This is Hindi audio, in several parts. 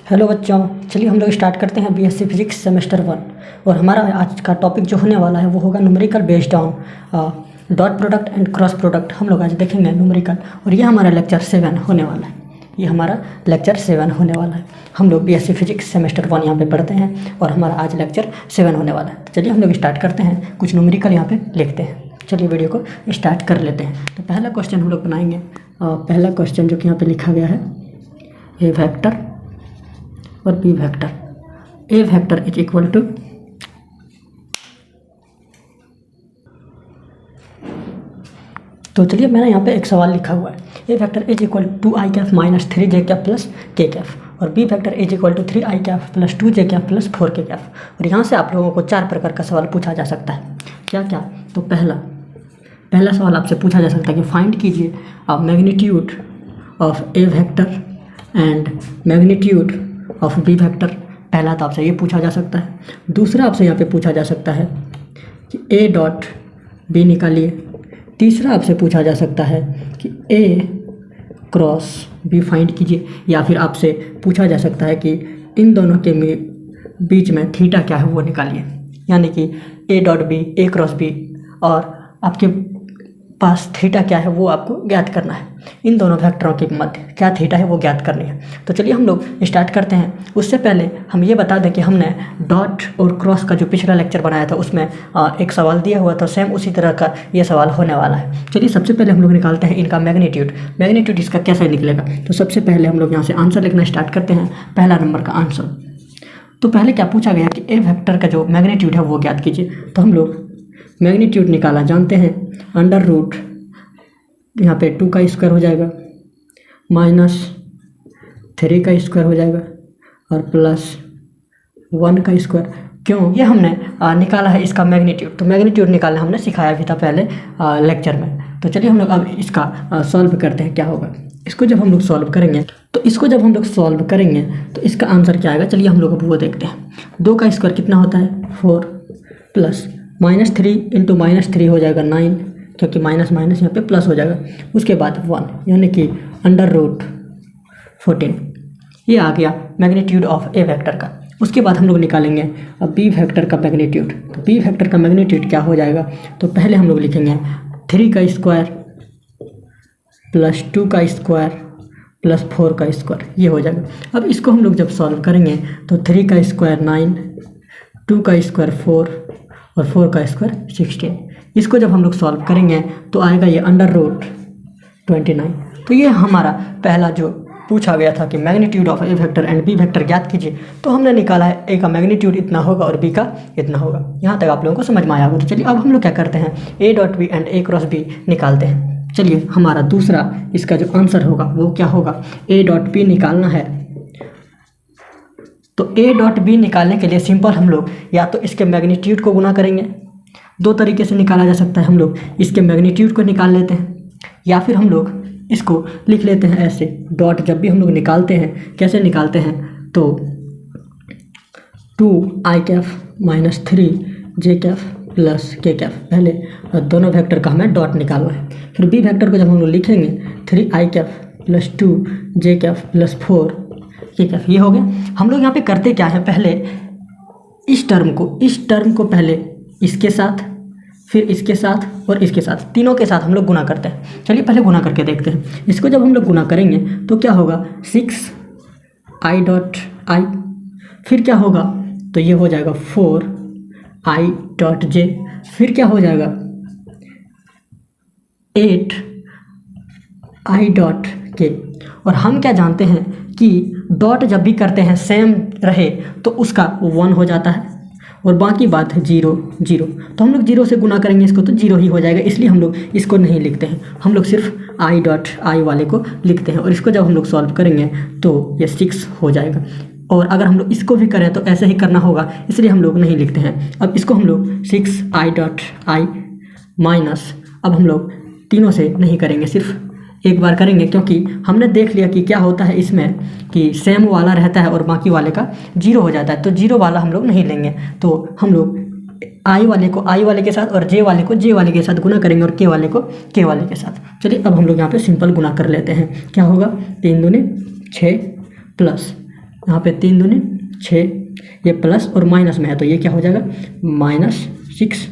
हेलो बच्चों, चलिए हम लोग स्टार्ट करते हैं बीएससी फिजिक्स सेमेस्टर 1। और हमारा आज का टॉपिक जो होने वाला है वो होगा numerical based on dot product and cross product. हम लोग आज देखेंगे न्यूमेरिकल, और ये हमारा लेक्चर 7 होने वाला है। ये हमारा लेक्चर 7 होने वाला है। हम लोग बीएससी फिजिक्स सेमेस्टर 1 यहाँ पे पढ़ते हैं और हमारा आज लेक्चर 7 होने वाला है। तो चलिए हम लोग स्टार्ट करते हैं, कुछ न्यूमेरिकल यहाँ पे लिखते हैं। चलिए वीडियो को स्टार्ट कर लेते हैं। तो पहला क्वेश्चन हम लोग बनाएंगे। पहला क्वेश्चन जो कि यहाँ पे लिखा गया है, ए वेक्टर और B vector. A vector is equal to तो चलिए मैंने यहाँ पे एक सवाल लिखा हुआ है, A vector is equal to I cap minus 3j cap plus K cap, और B vector is equal to 3i cap plus 2j cap plus 4k cap. और यहाँ से आप लोगों को 4 प्रकार का सवाल पूछा जा सकता है। क्या क्या? तो पहला सवाल आपसे पूछा जा सकता है कि फाइंड कीजिए magnitude of A vector and magnitude of B vector. पहला तो आपसे ये पूछा जा सकता है। दूसरा आपसे यहाँ पे पूछा जा सकता है कि ए डॉट बी निकालिए। तीसरा आपसे पूछा जा सकता है कि ए क्रॉस बी फाइंड कीजिए, या फिर आपसे पूछा जा सकता है कि इन दोनों के बीच में थीटा क्या है वो निकालिए। यानी कि ए dot B, A cross B, और आपके पास थीटा क्या है वो आपको ज्ञात करना है। इन दोनों वेक्टरों के मध्य क्या थीटा है वो ज्ञात करनी है। तो चलिए हम लोग स्टार्ट करते हैं। उससे पहले हम ये बता दें कि हमने डॉट और क्रॉस का जो पिछला लेक्चर बनाया था उसमें एक सवाल दिया हुआ था, सेम उसी तरह का ये सवाल होने वाला है। चलिए सबसे पहले हम लोग निकालते हैं इनका मैग्नीट्यूड इसका कैसे निकलेगा। तो सबसे पहले हम लोग यहाँ से आंसर लिखना स्टार्ट करते हैं। पहला नंबर का आंसर, तो पहले क्या पूछा गया कि ए वेक्टर का जो मैग्नीट्यूड है वो ज्ञात कीजिए। तो हम लोग मैग्नीट्यूड निकाला जानते हैं, अंडर रूट यहाँ पे 2 का स्क्वायर हो जाएगा, माइनस 3 का स्क्वायर हो जाएगा, और प्लस 1 का स्क्वायर। क्यों? ये हमने निकाला है इसका मैग्नीट्यूड। तो मैग्नीट्यूड निकालना हमने सिखाया भी था पहले लेक्चर में। तो चलिए हम लोग अब इसका सॉल्व करते हैं क्या होगा। इसको जब हम लोग सॉल्व करेंगे तो इसका आंसर क्या आएगा, चलिए हम लोग अब वो देखते हैं। 2 का स्क्वायर कितना होता है 4, प्लस -3 इंटू -3 हो जाएगा 9, क्योंकि माइनस माइनस यहाँ पे प्लस हो जाएगा। उसके बाद 1 यानी कि अंडर रूट 14। ये आ गया मैग्नीट्यूड ऑफ ए वेक्टर का। उसके बाद हम लोग निकालेंगे अब बी वेक्टर का मैग्नीट्यूड। तो बी वेक्टर का मैग्नीट्यूड क्या हो जाएगा, तो पहले हम लोग लिखेंगे 3 का स्क्वायर प्लस 2 का स्क्वायर प्लस 4 का स्क्वायर, ये हो जाएगा। अब इसको हम लोग जब सॉल्व करेंगे तो 3 का स्क्वायर 9, 2 का स्क्वायर 4 और 4 का स्क्वायर 16। इसको जब हम लोग सॉल्व करेंगे तो आएगा ये अंडर रूट 29। तो ये हमारा पहला जो पूछा गया था कि magnitude of A vector and B vector ज्ञात कीजिए, तो हमने निकाला है ए का मैग्नीट्यूड इतना होगा और बी का इतना होगा। यहाँ तक आप लोगों को समझ में आया होगा। तो चलिए अब हम लोग क्या करते हैं, a dot b and a cross b निकालते हैं। चलिए हमारा दूसरा इसका जो आंसर होगा वो क्या होगा, ए डॉट बी निकालना है। तो ए डॉट बी निकालने के लिए सिंपल हम लोग या तो इसके मैग्नीट्यूड को गुना करेंगे, 2 तरीके से निकाला जा सकता है। हम लोग इसके मैग्नीट्यूड को निकाल लेते हैं, या फिर हम लोग इसको लिख लेते हैं ऐसे। डॉट जब भी हम लोग निकालते हैं कैसे निकालते हैं, तो 2i Kaif minus 3j cap plus K Kaif. पहले दोनों वेक्टर का हमें डॉट निकालना है। फिर बी वेक्टर को जब हम लोग लिखेंगे 3i cap plus 2j cap plus 4k Kaif, ये हो गया। हम लोग यहाँ पे करते क्या है, पहले इस टर्म को पहले इसके साथ, फिर इसके साथ और इसके साथ, तीनों के साथ हम लोग गुना करते हैं। चलिए पहले गुना करके देखते हैं। इसको जब हम लोग गुना करेंगे तो क्या होगा, 6i डॉट i, फिर क्या होगा, तो ये हो जाएगा 4i डॉट j, फिर क्या हो जाएगा 8i डॉट k। और हम क्या जानते हैं कि डॉट जब भी करते हैं सेम रहे तो उसका 1 हो जाता है, और बाकी बात है 0 0। तो हम लोग 0 से गुना करेंगे इसको तो 0 ही हो जाएगा, इसलिए हम लोग इसको नहीं लिखते हैं। हम लोग सिर्फ i डॉट i वाले को लिखते हैं, और इसको जब हम लोग सॉल्व करेंगे तो ये 6 हो जाएगा। और अगर हम लोग इसको भी करें तो ऐसे ही करना होगा, इसलिए हम लोग नहीं लिखते हैं। अब इसको हम लोग 6i डॉट i माइनस, अब हम लोग तीनों से नहीं करेंगे, सिर्फ एक बार करेंगे, क्योंकि हमने देख लिया कि क्या होता है इसमें कि सेम वाला रहता है और बाकी वाले का 0 हो जाता है। तो 0 वाला हम लोग नहीं लेंगे। तो हम लोग i वाले को i वाले के साथ और j वाले को j वाले के साथ गुना करेंगे, और k वाले को k वाले के साथ। चलिए अब हम लोग यहाँ पे सिंपल गुना कर लेते हैं। क्या होगा, 3 दूनी 6 प्लस यहाँ पे 3 दूनी 6, ये प्लस और माइनस में है तो ये क्या हो जाएगा -6,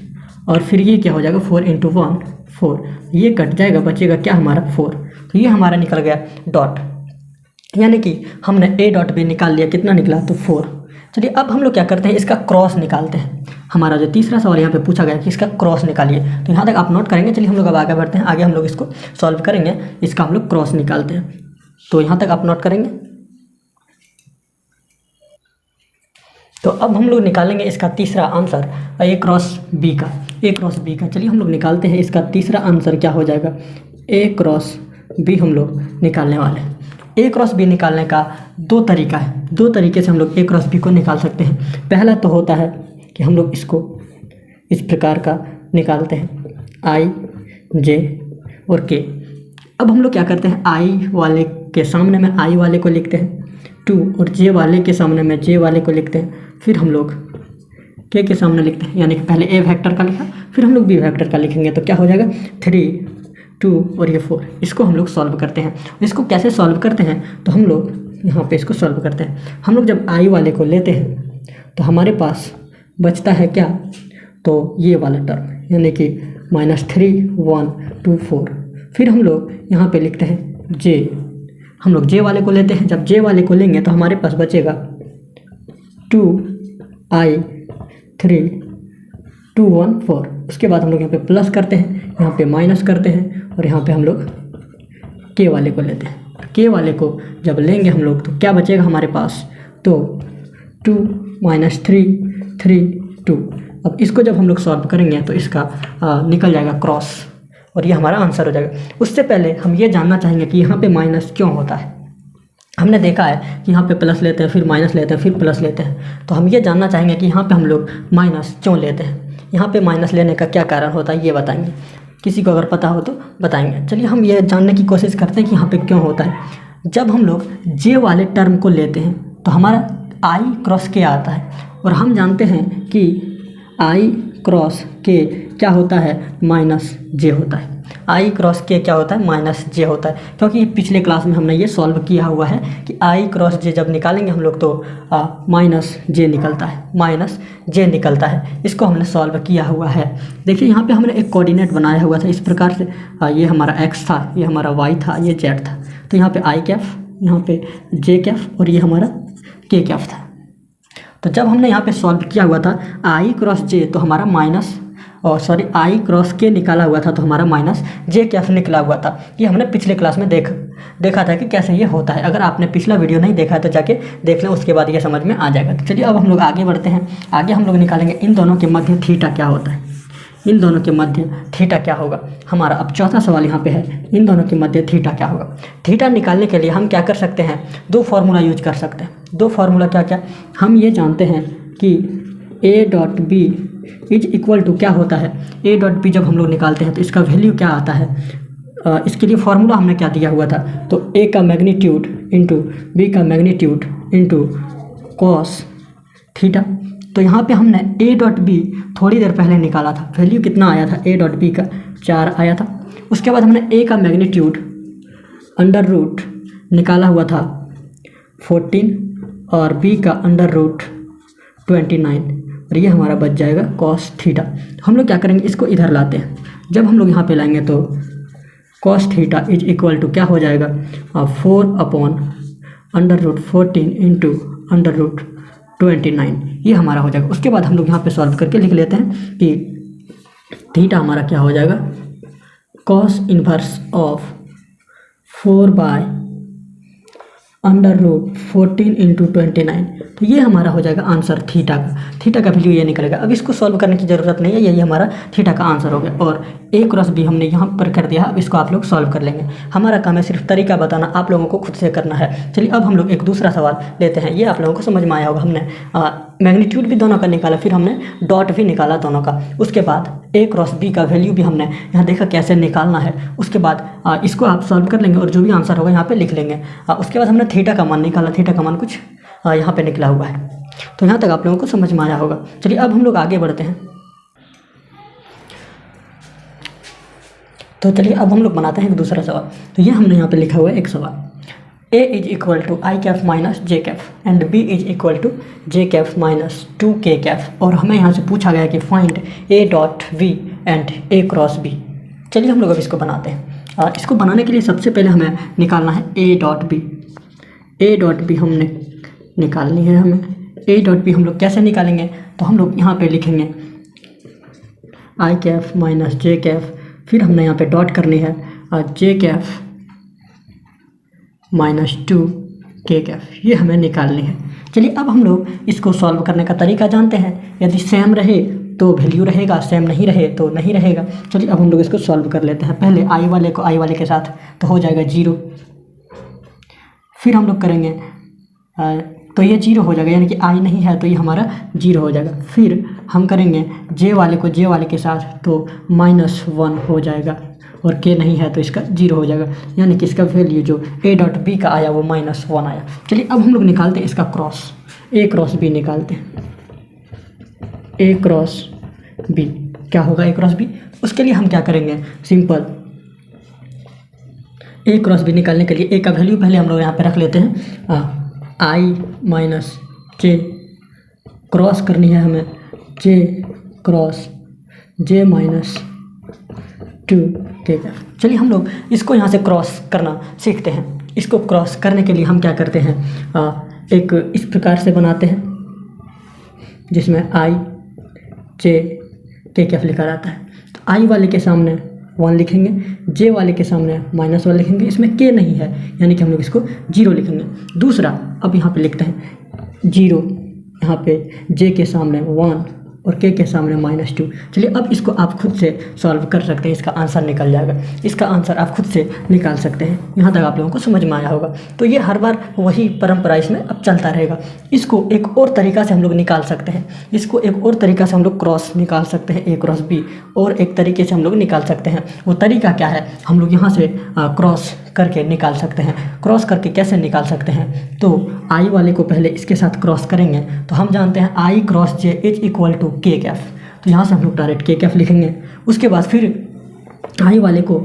और फिर ये क्या हो जाएगा 4 × 1 4, ये कट जाएगा, बचेगा क्या हमारा 4। तो ये हमारा निकल गया डॉट, यानी कि हमने ए डॉट बी निकाल लिया, कितना निकला तो 4। चलिए अब हम लोग क्या करते हैं, इसका क्रॉस निकालते हैं। हमारा जो तीसरा सवाल यहाँ पे पूछा गया कि इसका क्रॉस निकालिए, तो यहाँ तक आप नोट करेंगे। चलिए हम लोग अब आगे बढ़ते हैं, आगे हम लोग इसको सॉल्व करेंगे, इसका हम लोग क्रॉस निकालते हैं। तो यहाँ तक आप नोट करेंगे। तो अब हम लोग निकालेंगे इसका तीसरा आंसर ए क्रॉस बी का। चलिए हम लोग निकालते हैं, इसका तीसरा आंसर क्या हो जाएगा, ए क्रॉस बी हम लोग निकालने वाले हैं। ए क्रॉस बी निकालने का 2 तरीका है, 2 तरीके से हम लोग ए क्रॉस बी को निकाल सकते हैं। पहला तो होता है कि हम लोग इसको इस प्रकार का निकालते हैं, आई जे और के। अब हम लोग क्या करते हैं, आई वाले के सामने में आई वाले को लिखते हैं 2, और जे वाले के सामने में जे वाले को लिखते हैं, फिर हम लोग के सामने लिखते हैं, यानी कि पहले ए वेक्टर का लिखा, फिर हम लोग बी वेक्टर का लिखेंगे। तो क्या हो जाएगा 3 2 और ये 4। इसको हम लोग सॉल्व करते हैं। इसको कैसे सॉल्व करते हैं, तो हम लोग यहाँ पे इसको सॉल्व करते हैं। हम लोग जब आई वाले को लेते हैं तो हमारे पास बचता है क्या, तो ये वाला टर्म, यानी कि -3 1 2 4। फिर हम लोग यहाँ पे लिखते हैं जे, हम लोग जे वाले को लेते हैं। जब जे वाले को लेंगे तो हमारे पास बचेगा 2i 3 2 1 4। उसके बाद हम लोग यहाँ पे प्लस करते हैं, यहाँ पे माइनस करते हैं, और यहाँ पे हम लोग के वाले को लेते हैं। के वाले को जब लेंगे हम लोग तो क्या बचेगा हमारे पास, तो 2 -3 3 2। अब इसको जब हम लोग सॉल्व करेंगे तो इसका निकल जाएगा क्रॉस, और ये हमारा आंसर हो जाएगा। उससे पहले हम ये जानना चाहेंगे कि यहाँ पे माइनस क्यों होता है। हमने देखा है कि यहाँ पे प्लस लेते हैं, फिर माइनस लेते हैं, फिर प्लस लेते हैं। तो हम ये जानना चाहेंगे कि यहाँ पे हम लोग माइनस क्यों लेते हैं, यहाँ पे माइनस लेने का क्या कारण होता है, ये बताएंगे। किसी को अगर पता हो तो बताएंगे। चलिए हम ये जानने की कोशिश करते हैं कि यहाँ पे क्यों होता है। जब हम लोग जे वाले टर्म को लेते हैं तो हमारा आई क्रॉस के आता है, और हम जानते हैं कि आई क्रॉस के क्या होता है, -j होता है। आई क्रॉस के क्या होता है, -j होता है, क्योंकि पिछले क्लास में हमने ये सॉल्व किया हुआ है कि आई क्रॉस जे जब निकालेंगे हम लोग तो -j निकलता है, -j निकलता है। इसको हमने सॉल्व किया हुआ है। देखिए यहाँ पे हमने एक कोऑर्डिनेट बनाया हुआ था इस प्रकार से, ये हमारा x था, ये हमारा y था, ये z था। तो यहाँ पे आई कैफ, यहाँ पे जे कैफ, और ये हमारा के कैफ था। तो जब हमने यहाँ पे सॉल्व किया हुआ था आई क्रॉस जे, तो हमारा आई क्रॉस के निकाला हुआ था, तो हमारा -j कैफ निकला हुआ था। ये हमने पिछले क्लास में देखा था कि कैसे ये होता है। अगर आपने पिछला वीडियो नहीं देखा है तो जाके देख लें, उसके बाद ये समझ में आ जाएगा। तो चलिए अब हम लोग आगे बढ़ते हैं। आगे हम लोग निकालेंगे इन दोनों के मध्य थीटा क्या होता है, इन दोनों के मध्य थीटा क्या होगा हमारा। अब चौथा सवाल यहाँ पे है, इन दोनों के मध्य थीटा क्या होगा। थीटा निकालने के लिए हम क्या कर सकते हैं, 2 फार्मूला यूज कर सकते हैं। 2 फार्मूला क्या, हम ये जानते हैं कि a dot b is equal to क्या होता है, a डॉट बी जब हम लोग निकालते हैं तो इसका वैल्यू क्या आता है। इसके लिए फार्मूला हमने क्या दिया हुआ था, तो a का मैग्नीट्यूड इंटू बी का मैग्नीट्यूड इंटू कॉस थीटा। तो यहाँ पे हमने a डॉट बी थोड़ी देर पहले निकाला था, वैल्यू कितना आया था, a डॉट बी का 4 आया था। उसके बाद हमने a का मैग्नीट्यूड अंडर रूट निकाला हुआ था 14, और b का अंडर रूट 29, और ये हमारा बच जाएगा कॉस थीटा। हम लोग क्या करेंगे, इसको इधर लाते हैं। जब हम लोग यहाँ पे लाएंगे तो cos theta is equal to क्या हो जाएगा, 4/√14 इंटू अंडर रूट 29, ये हमारा हो जाएगा। उसके बाद हम लोग यहाँ पे सॉल्व करके लिख लेते हैं कि थीटा हमारा क्या हो जाएगा, कॉस इन्वर्स ऑफ 4/√14 इंटू 29। तो ये हमारा हो जाएगा आंसर थीटा का वैल्यू ये निकलेगा। अब इसको सॉल्व करने की ज़रूरत नहीं है, यही हमारा थीटा का आंसर हो गया। और a क्रॉस b हमने यहाँ पर कर दिया। अब इसको आप लोग सॉल्व कर लेंगे। हमारा काम है सिर्फ तरीका बताना, आप लोगों को खुद से करना है। चलिए अब हम लोग एक दूसरा सवाल लेते हैं। ये आप लोगों को समझ में आया होगा। हमने मैग्नीट्यूड भी दोनों का निकाला, फिर हमने डॉट भी निकाला दोनों का। उसके बाद a क्रॉस b का वैल्यू भी हमने यहाँ देखा कैसे निकालना है। उसके बाद इसको आप सॉल्व कर लेंगे और जो भी आंसर होगा यहाँ पे लिख लेंगे। उसके बाद हमने थीटा का मान निकाला, थीटा का मान कुछ यहाँ पे निकला हुआ है। तो यहाँ तक आप लोगों को समझ में आया होगा। चलिए अब हम लोग आगे बढ़ते हैं। तो चलिए अब हम लोग बनाते हैं एक दूसरा सवाल। तो ये हमने यहाँ पे लिखा हुआ है एक सवाल। A is equal to I cap minus J cap and B is equal to j cap minus 2k cap. और हमें यहाँ से पूछा गया कि find A dot V and A cross B। चलिए हम लोग अब इसको बनाते हैं। इसको बनाने के लिए सबसे पहले हमें निकालना है A dot B। A dot B हमने निकालनी है। हमें A डॉट B हम लोग कैसे निकालेंगे, तो हम लोग यहाँ पे लिखेंगे आई कैफ माइनस जे कैफ, फिर हमने यहाँ पे डॉट करनी है जे कैफ माइनस 2k कैफ, ये हमें निकालनी है। चलिए अब हम लोग इसको सॉल्व करने का तरीका जानते हैं। यदि सेम रहे तो वैल्यू रहेगा, सेम नहीं रहे तो नहीं रहेगा। चलिए अब हम लोग इसको सॉल्व कर लेते हैं। पहले आई वाले को आई वाले के साथ तो हो जाएगा 0, फिर हम लोग करेंगे तो ये 0 हो जाएगा, यानी कि आई नहीं है तो ये हमारा 0 हो जाएगा। फिर हम करेंगे जे वाले को जे वाले के साथ तो -1 हो जाएगा, और k नहीं है तो इसका 0 हो जाएगा, यानी कि इसका वैल्यू जो A डॉट B का आया वो -1 आया। चलिए अब हम लोग निकालते हैं इसका क्रॉस, A क्रॉस B निकालते हैं। A क्रॉस B क्या होगा, A क्रॉस B? उसके लिए हम क्या करेंगे, सिंपल A क्रॉस B निकालने के लिए A का वैल्यू पहले हम लोग यहाँ पे रख लेते हैं। I माइनस जे क्रॉस करनी है हमें, J cross J minus 2k Kaif. चलिए हम लोग इसको यहाँ से क्रॉस करना सीखते हैं। इसको क्रॉस करने के लिए हम क्या करते हैं, एक इस प्रकार से बनाते हैं जिसमें I J k कैफ लिखा रहता है। तो I वाले के सामने 1 लिखेंगे, J वाले के सामने -1 लिखेंगे, इसमें k नहीं है यानी कि हम लोग इसको 0 लिखेंगे। दूसरा अब यहाँ पे लिखते हैं 0, यहाँ पे J के सामने 1 और k के सामने -2। चलिए अब इसको आप खुद से सॉल्व कर सकते हैं, इसका आंसर निकल जाएगा। इसका आंसर आप खुद से निकाल सकते हैं। यहाँ तक आप लोगों को समझ में आया होगा। तो ये हर बार वही परंपरा इसमें अब चलता रहेगा। इसको एक और तरीका से हम लोग निकाल सकते हैं। इसको एक और तरीका से हम लोग क्रॉस निकाल सकते हैं, A क्रॉस B, और एक तरीके से हम लोग निकाल सकते हैं। वो तरीका क्या है, हम लोग यहाँ से क्रॉस करके निकाल सकते हैं। क्रॉस करके कैसे निकाल सकते हैं, तो आई वाले को पहले इसके साथ क्रॉस करेंगे तो हम जानते हैं I cross J is equal to k cap. तो यहाँ से हम लोग डायरेक्ट k कैफ लिखेंगे। उसके बाद फिर आई वाले को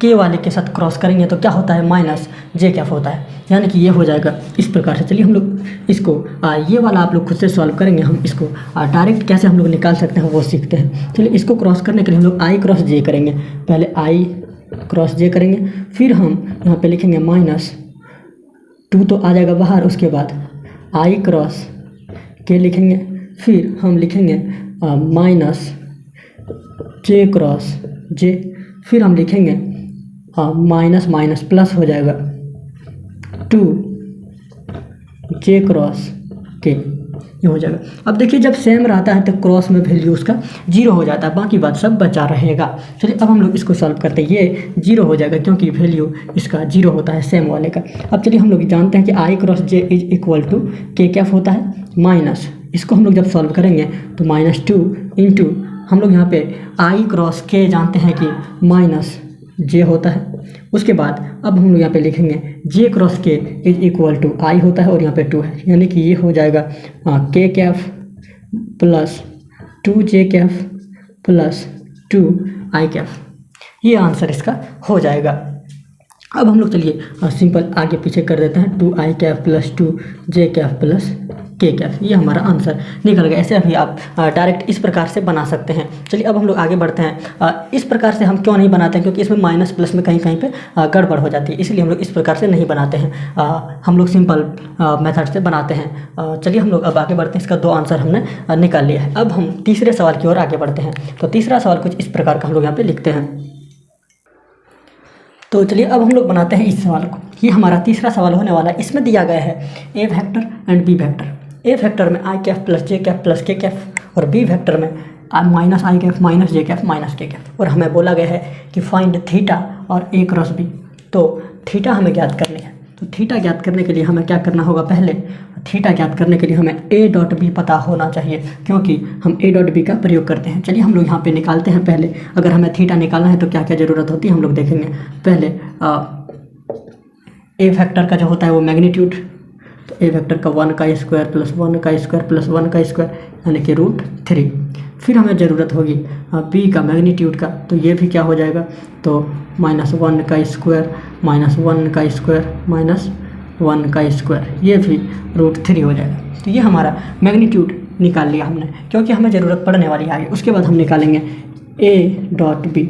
k वाले के साथ क्रॉस करेंगे तो क्या होता है, माइनस जे कैफ होता है, यानी कि ये हो जाएगा इस प्रकार से। चलिए हम लोग इसको ये वाला आप लोग खुद से सॉल्व करेंगे। हम इसको डायरेक्ट कैसे हम लोग निकाल सकते हैं वो सीखते हैं। चलिए इसको क्रॉस करने के लिए हम लोग आई क्रॉस जे करेंगे। पहले आई क्रॉस जे करेंगे, फिर हम यहाँ पे लिखेंगे -2 तो आ जाएगा बाहर। उसके बाद आई क्रॉस के लिखेंगे, फिर हम लिखेंगे -j क्रॉस जे, फिर हम लिखेंगे माइनस माइनस प्लस हो जाएगा 2j क्रॉस के, ये हो जाएगा। अब देखिए जब सेम रहता है तो क्रॉस में वैल्यू उसका 0 हो जाता है, बाकी बात सब बचा रहेगा। चलिए अब हम लोग इसको सॉल्व करते हैं। ये 0 हो जाएगा क्योंकि वैल्यू इसका 0 होता है सेम वाले का। अब चलिए हम लोग जानते हैं कि I cross J is equal to k cap होता है माइनस, इसको हम लोग जब सॉल्व करेंगे तो -2 इंटू हम लोग यहाँ पे आई क्रॉस के जानते हैं कि -j होता है। उसके बाद अब हम लोग यहाँ पे लिखेंगे j क्रॉस के इज इक्वल टू आई होता है और यहाँ पे 2 है, यानी कि ये हो जाएगा k Kaif plus 2j cap plus 2i Kaif. ये आंसर इसका हो जाएगा। अब हम लोग चलिए सिंपल आगे पीछे कर देते हैं, 2i Kaif plus 2j cap plus k Kaif, ये हमारा आंसर निकल गया। ऐसे अभी आप डायरेक्ट इस प्रकार से बना सकते हैं। चलिए अब हम लोग आगे बढ़ते हैं। इस प्रकार से हम क्यों नहीं बनाते हैं, क्योंकि इसमें माइनस प्लस में कहीं कहीं पे गड़बड़ हो जाती है, इसलिए हम लोग इस प्रकार से नहीं बनाते हैं। हम लोग सिंपल मेथड से बनाते हैं। चलिए हम लोग अब आगे बढ़ते हैं। इसका 2 आंसर हमने निकाल लिया है। अब हम तीसरे सवाल की ओर आगे बढ़ते हैं। तो तीसरा सवाल कुछ इस प्रकार का हम लोग यहाँ पे लिखते हैं। तो चलिए अब हम लोग बनाते हैं इस सवाल को। ये हमारा तीसरा सवाल होने वाला है। इसमें दिया गया है A vector and B vector. A vector में I cap plus J cap plus K cap, और बी वेक्टर में minus I cap minus J cap minus K cap. और हमें बोला गया है कि फाइंड थीटा और ए क्रॉस बी। तो थीटा हमें ज्ञात करनी है। तो थीटा ज्ञात करने के लिए हमें क्या करना होगा, पहले थीटा ज्ञात करने के लिए हमें ए डॉट बी पता होना चाहिए, क्योंकि हम ए डॉट बी का प्रयोग करते हैं। चलिए हम लोग यहाँ पे निकालते हैं। पहले अगर हमें थीटा निकालना है तो क्या क्या ज़रूरत होती है हम लोग देखेंगे। पहले ए फैक्टर का जो होता है वो मैग्नीट्यूड, तो ए वेक्टर का 1 का स्क्वायर प्लस 1 का स्क्वायर प्लस 1 का स्क्वायर यानी कि √3। फिर हमें ज़रूरत होगी बी का मैग्नीट्यूड का, तो ये भी क्या हो जाएगा, तो -1 का स्क्वायर -1 का स्क्वायर -1 का स्क्वायर, ये भी √3 हो जाएगा। तो ये हमारा मैग्नीट्यूड निकाल लिया हमने, क्योंकि हमें ज़रूरत पड़ने वाली है आगे। उसके बाद हम निकालेंगे ए डॉट बी,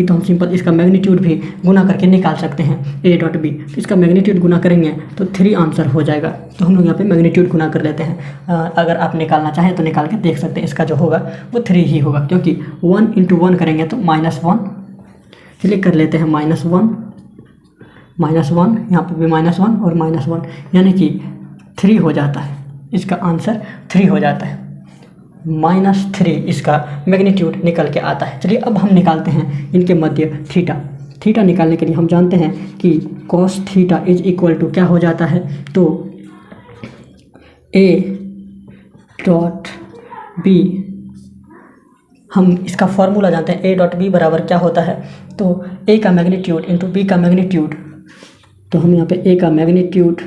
तो हम सिंपल इसका मैग्नीट्यूड भी गुना करके निकाल सकते हैं। ए डॉट बी, तो इसका मैग्नीट्यूड गुना करेंगे तो 3 आंसर हो जाएगा। तो हम लोग यहाँ पे मैग्नीट्यूड गुना कर लेते हैं। अगर आप निकालना चाहें तो निकाल के देख सकते हैं, इसका जो होगा वो 3 ही होगा, क्योंकि 1 × 1 करेंगे तो -1। चलिए कर लेते हैं -1 यहाँ पे भी -1 और -1, यानी कि 3 हो जाता है। इसका आंसर 3 हो जाता है। -3 इसका मैग्नीट्यूड निकल के आता है। चलिए अब हम निकालते हैं इनके मध्य थीटा निकालने के लिए हम जानते हैं कि cos theta is equal to क्या हो जाता है, तो A डॉट B, हम इसका फॉर्मूला जानते हैं। A डॉट B बराबर क्या होता है, तो A का मैग्नीट्यूड इंटू B का मैग्नीट्यूड, तो हम यहाँ पे A का मैग्नीट्यूड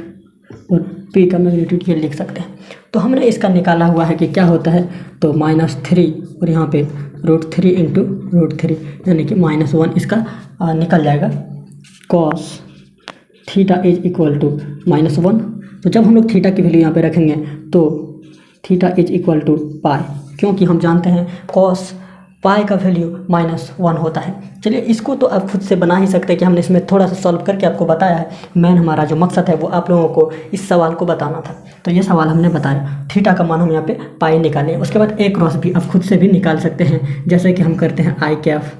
और B का मैग्नीट्यूड ये लिख सकते हैं। तो हमने इसका निकाला हुआ है कि क्या होता है, तो -3 और यहाँ पे √3 इंटू √3, यानी कि -1 इसका निकल जाएगा। cos theta is equal to -1, तो जब हम लोग थीटा की वैल्यू यहाँ पे रखेंगे तो थीटा इज इक्वल टू पाई, क्योंकि हम जानते हैं cos पाई का वैल्यू -1 होता है। चलिए इसको तो आप खुद से बना ही सकते हैं कि हमने इसमें थोड़ा सा सॉल्व करके आपको बताया है। मेन हमारा जो मकसद है वो आप लोगों को इस सवाल को बताना था, तो ये सवाल हमने बताया। थीटा का मान हम यहाँ पे पाई निकालें। उसके बाद A क्रॉस भी आप खुद से भी निकाल सकते हैं, जैसे कि हम करते हैं i कैफ,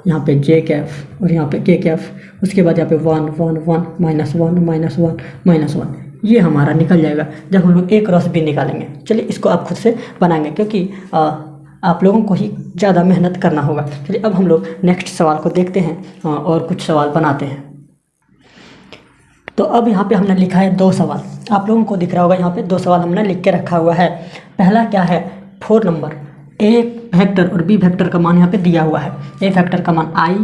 यहाँ पे j कैफ और यहाँ पे k कैफ। उसके बाद यहाँ पे 1 1 1 -1 -1 ये हमारा निकल जाएगा जब हम लोग A क्रॉस भी निकालेंगे। चलिए इसको आप खुद से बनाएंगे, क्योंकि आप लोगों को ही ज़्यादा मेहनत करना होगा। चलिए अब हम लोग नेक्स्ट सवाल को देखते हैं और कुछ सवाल बनाते हैं। तो अब यहाँ पे हमने लिखा है 2 सवाल, आप लोगों को दिख रहा होगा यहाँ पे 2 सवाल हमने लिख के रखा हुआ है। पहला क्या है, 4 नंबर, A वेक्टर और B वेक्टर का मान यहाँ पे दिया हुआ है। A वेक्टर का मान i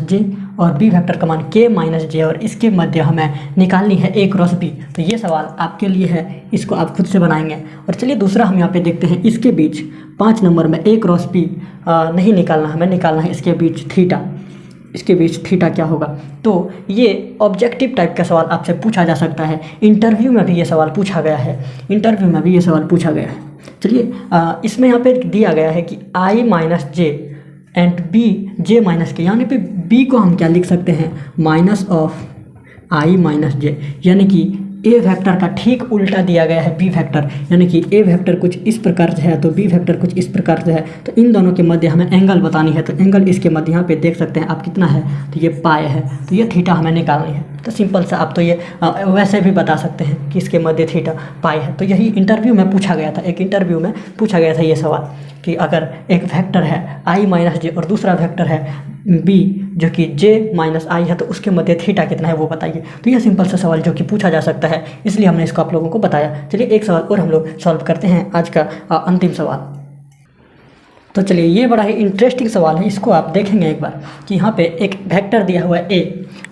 - j और B वेक्टर का मान k - j, और इसके मध्य हमें निकालनी है A क्रॉस B। तो ये सवाल आपके लिए है, इसको आप खुद से बनाएंगे। और चलिए दूसरा हम यहाँ पे देखते हैं, इसके बीच 5 नंबर में A क्रॉस B नहीं निकालना, हमें निकालना है इसके बीच थीटा। इसके बीच थीटा क्या होगा, तो ये ऑब्जेक्टिव टाइप का सवाल आपसे पूछा जा सकता है। इंटरव्यू में भी ये सवाल पूछा गया है, चलिए इसमें यहाँ पे दिया गया है कि i - j and b j - k, यानी पे b को हम क्या लिख सकते हैं, -i - j, यानी कि A वेक्टर का ठीक उल्टा दिया गया है B वेक्टर, यानी कि A वेक्टर कुछ इस प्रकार से है तो B वेक्टर कुछ इस प्रकार से है। तो इन दोनों के मध्य हमें एंगल बतानी है, तो एंगल इसके मध्य यहाँ पे देख सकते हैं आप कितना है, तो ये पाई है, तो ये थीटा हमें निकालनी है। तो सिंपल सा आप तो ये वैसे भी बता सकते हैं कि इसके मध्य थीटा पाई है। तो यही इंटरव्यू में पूछा गया था, एक इंटरव्यू में पूछा गया था ये सवाल कि अगर एक वेक्टर है i - j और दूसरा वेक्टर है b जो कि j - i है, तो उसके मध्य थीटा कितना है वो बताइए। तो यह सिंपल सा सवाल जो कि पूछा जा सकता है, इसलिए हमने इसको आप लोगों को बताया। चलिए एक सवाल और हम लोग सॉल्व करते हैं, आज का अंतिम सवाल। तो चलिए ये बड़ा ही इंटरेस्टिंग सवाल है, इसको आप देखेंगे एक बार कि यहाँ पे एक वेक्टर दिया हुआ है a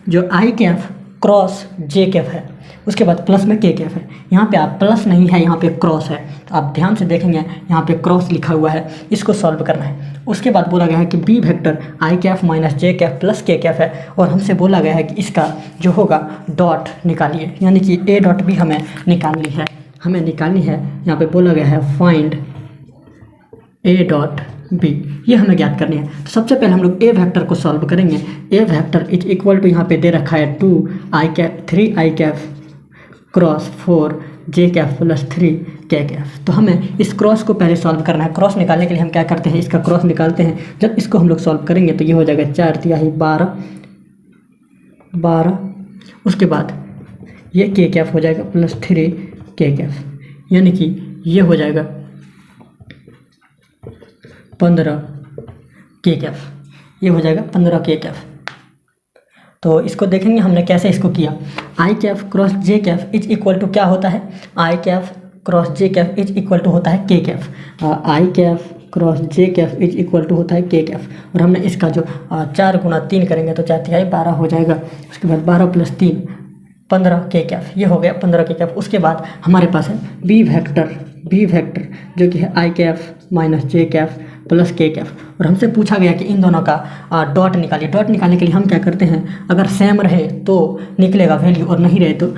जो i cap cross j Kaif है, उसके बाद प्लस में k कैफ है। यहाँ पे आप प्लस नहीं है, यहाँ पे क्रॉस है, तो आप ध्यान से देखेंगे यहाँ पे क्रॉस लिखा हुआ है, इसको सॉल्व करना है। उसके बाद बोला गया है कि b vector i Kaif - j Kaif plus k Kaif है, और हमसे बोला गया है कि इसका जो होगा डॉट निकालिए, यानी कि a डॉट b हमें निकालनी है। यहाँ पे बोला गया है फाइंड a डॉट b, ये हमें ज्ञात करनी है। तो सबसे पहले हम लोग a वेक्टर को सॉल्व करेंगे। a vector is equal to यहाँ पे दे रखा है 3i cap cross 4j cap plus 3k cap. तो हमें इस क्रॉस को पहले सॉल्व करना है। क्रॉस निकालने के लिए हम क्या करते हैं, इसका क्रॉस निकालते हैं। जब इसको हम लोग सॉल्व करेंगे तो ये हो जाएगा 4 तिहाई 12। उसके बाद ये k कैफ हो जाएगा प्लस 3k कैफ, यानी कि ये हो जाएगा 15k कैफ, ये हो जाएगा 15k कैफ। तो इसको देखेंगे हमने कैसे इसको किया। i cap cross j cap is equal to क्या होता है, i cap cross j cap is equal to होता है k cap. i cap cross j cap is equal to होता है k कैफ, और हमने इसका जो 4 × 3 करेंगे तो 4 तिहाई 12 हो जाएगा। उसके बाद 12 + 3 15k कैफ, ये हो गया 15k कैफ। उसके बाद हमारे पास है b वेक्टर बी वेक्टर जो कि है आई कैफ माइनस जे कैफ प्लस के कैफ, और हमसे पूछा गया कि इन दोनों का डॉट निकालिए। डॉट निकालने के लिए हम क्या करते हैं, अगर सेम रहे तो निकलेगा वैल्यू और नहीं रहे तो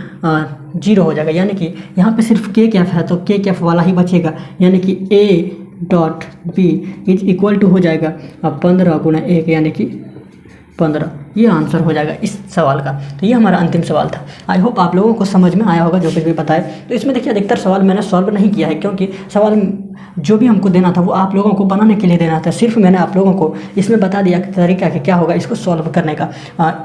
जीरो हो जाएगा, यानी कि यहाँ पे सिर्फ के कैफ है तो के कैफ वाला ही बचेगा, यानी कि ए dot b is equal to हो जाएगा 15 गुना 1 यानी कि 15। ये आंसर हो जाएगा इस सवाल का। तो ये हमारा अंतिम सवाल था। आई होप आप लोगों को समझ में आया होगा जो कुछ भी बताए। तो इसमें देखिए अधिकतर सवाल मैंने सॉल्व नहीं किया है, क्योंकि सवाल जो भी हमको देना था वो आप लोगों को बनाने के लिए देना था। सिर्फ मैंने आप लोगों को इसमें बता दिया कि तरीका कि क्या होगा इसको सॉल्व करने का।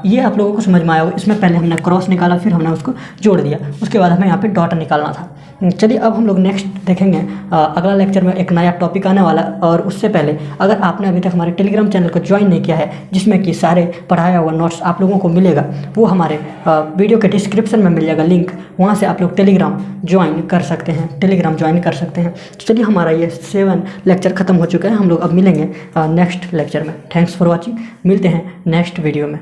ये आप लोगों को समझ में आया होगा। इसमें पहले हमने क्रॉस निकाला, फिर हमने उसको जोड़ दिया, उसके बाद हमें यहाँ पे डॉट निकालना था। चलिए अब हम लोग नेक्स्ट देखेंगे। अगला लेक्चर में एक नया टॉपिक आने वाला, और उससे पहले अगर आपने अभी तक हमारे टेलीग्राम चैनल को ज्वाइन नहीं किया है, जिसमें कि सारे पढ़ाया हुआ नोट्स आप लोगों को मिलेगा, वो हमारे वीडियो के डिस्क्रिप्शन में मिल जाएगा लिंक, वहाँ से आप लोग टेलीग्राम ज्वाइन कर सकते हैं। तो चलिए हमारा ये 7 लेक्चर ख़त्म हो चुका है। हम लोग अब मिलेंगे नेक्स्ट लेक्चर में। Thanks for watching. मिलते हैं नेक्स्ट वीडियो में।